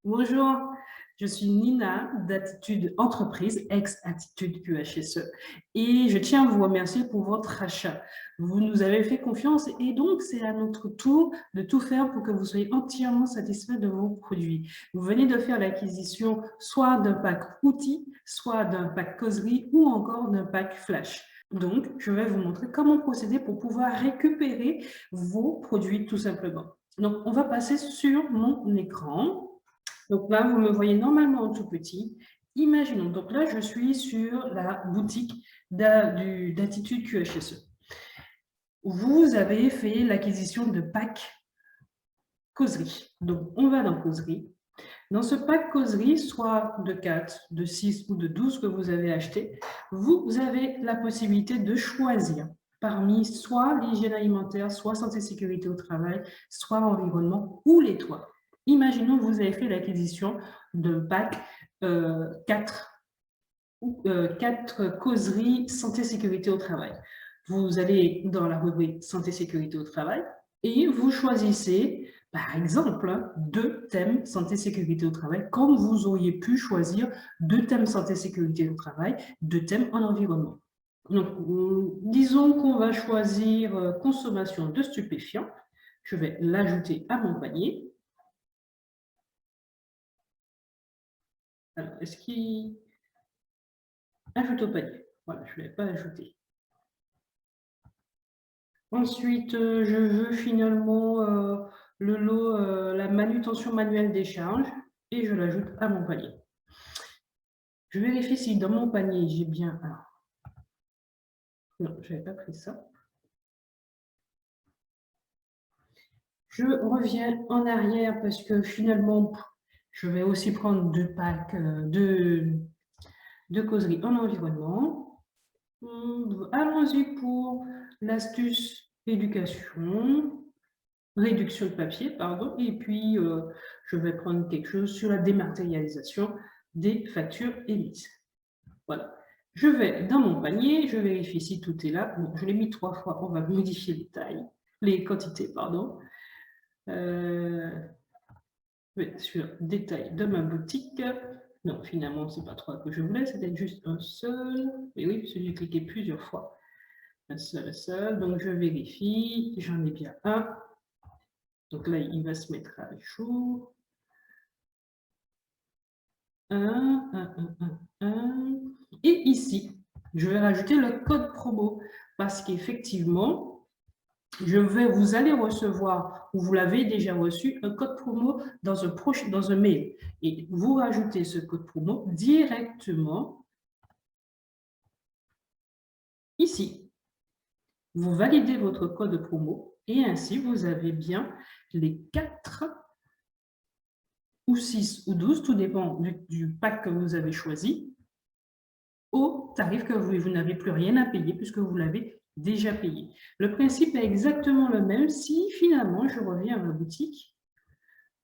Bonjour, je suis Nina d'Attitude Entreprise, ex-Attitude QHSE, et je tiens à vous remercier pour votre achat. Vous nous avez fait confiance et donc c'est à notre tour de tout faire pour que vous soyez entièrement satisfait de vos produits. Vous venez de faire l'acquisition soit d'un pack outils, soit d'un pack causerie ou encore d'un pack flash. Donc, je vais vous montrer comment procéder pour pouvoir récupérer vos produits tout simplement. Donc, on va passer sur mon écran. Donc là, vous me voyez normalement en tout petit. Imaginons, donc là, je suis sur la boutique d'Attitude QHSE. Vous avez fait l'acquisition de pack causerie. Donc, on va dans causerie. Dans ce pack causerie, soit de 4, de 6 ou de 12 que vous avez acheté, vous avez la possibilité de choisir parmi soit l'hygiène alimentaire, soit santé sécurité au travail, soit environnement ou les toits. Imaginons que vous avez fait l'acquisition d'un pack 4 causeries santé sécurité au travail. Vous allez dans la rubrique santé sécurité au travail et vous choisissez par exemple 2 thèmes santé sécurité au travail, comme vous auriez pu choisir 2 thèmes santé sécurité au travail, 2 thèmes en environnement. Donc, disons qu'on va choisir consommation de stupéfiants. Je vais l'ajouter à mon panier. Alors, est-ce qu'il ajoute au panier? Voilà, je ne l'ai pas ajouté. Ensuite, je veux finalement le lot, la manutention manuelle des charges et je l'ajoute à mon panier. Je vérifie si dans mon panier, j'ai bien un. Non, je n'avais pas pris ça. Je reviens en arrière parce que finalement, je vais aussi prendre 2 packs de causerie en environnement. Allons-y pour l'astuce éducation. Réduction de papier, pardon, et puis je vais prendre quelque chose sur la dématérialisation des factures émises. Voilà. Je vais dans mon panier, je vérifie si tout est là. Bon, je l'ai mis 3 fois, on va modifier les tailles, les quantités, pardon. Sur détail de ma boutique. Non, finalement, c'est pas 3 que je voulais, c'était juste un seul. Mais oui, parce que j'ai cliqué plusieurs fois. Un seul. Donc, je vérifie, j'en ai bien un. Donc là, il va se mettre à jour. 1. Et ici, je vais rajouter le code promo parce qu'effectivement, vous allez recevoir, ou vous l'avez déjà reçu, un code promo dans un mail. Et vous rajoutez ce code promo directement ici. Vous validez votre code promo et ainsi, vous avez bien les 4 ou 6 ou 12, tout dépend du pack que vous avez choisi, au tarif que vous n'avez plus rien à payer puisque vous l'avez déjà payé. Le principe est exactement le même si finalement, je reviens à ma boutique,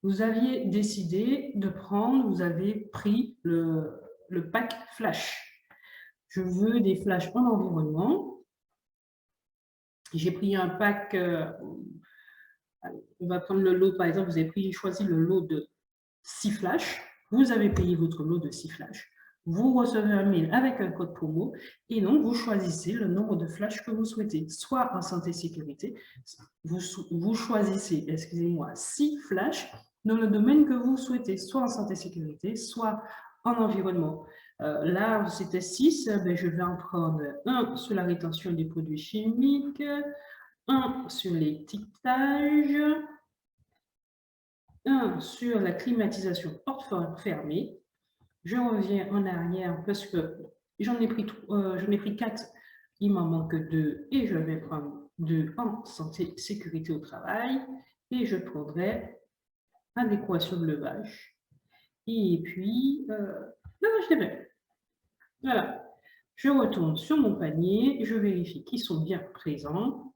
vous aviez décidé de prendre, vous avez pris le pack flash. Je veux des flashs en environnement. J'ai pris un pack, on va prendre le lot, par exemple, vous avez choisi le lot de 6 flashs, vous avez payé votre lot de 6 flashs, vous recevez un mail avec un code promo et donc vous choisissez le nombre de flashs que vous souhaitez, soit en santé sécurité, vous choisissez, excusez-moi, 6 flashs dans le domaine que vous souhaitez, soit en santé sécurité, soit en environnement. Là, c'était 6, ben, je vais en prendre un sur la rétention des produits chimiques, un sur l'étiquetage, un sur la climatisation porte fermée. Je reviens en arrière parce que j'en ai pris 4, il m'en manque 2 et je vais prendre 2 en santé sécurité au travail et je prendrai adéquation de levage. Et puis, levage des mains. Voilà. Je retourne sur mon panier, je vérifie qu'ils sont bien présents.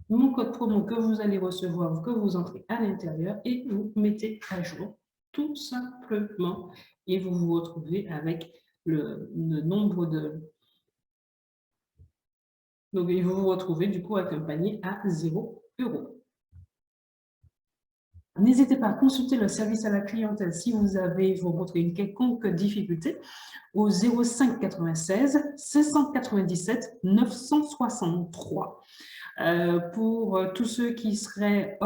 Mon code promo que vous allez recevoir, que vous entrez à l'intérieur et vous mettez à jour tout simplement et vous vous retrouvez avec le nombre de... Donc, vous vous retrouvez du coup avec un panier à 0 €. N'hésitez pas à consulter le service à la clientèle si vous rencontrez une quelconque difficulté au 05 96 697 963. Pour tous ceux qui seraient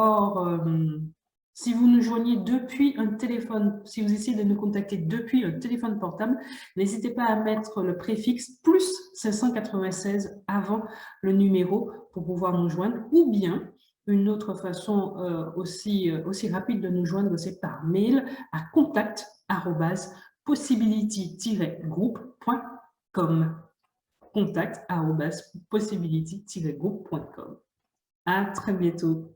si vous nous joignez depuis un téléphone, si vous essayez de nous contacter depuis un téléphone portable, n'hésitez pas à mettre le préfixe plus 596 avant le numéro pour pouvoir nous joindre, ou bien une autre façon aussi rapide de nous joindre, c'est par mail à contact@possibility-group.com. contact@possibility-group.com. À très bientôt.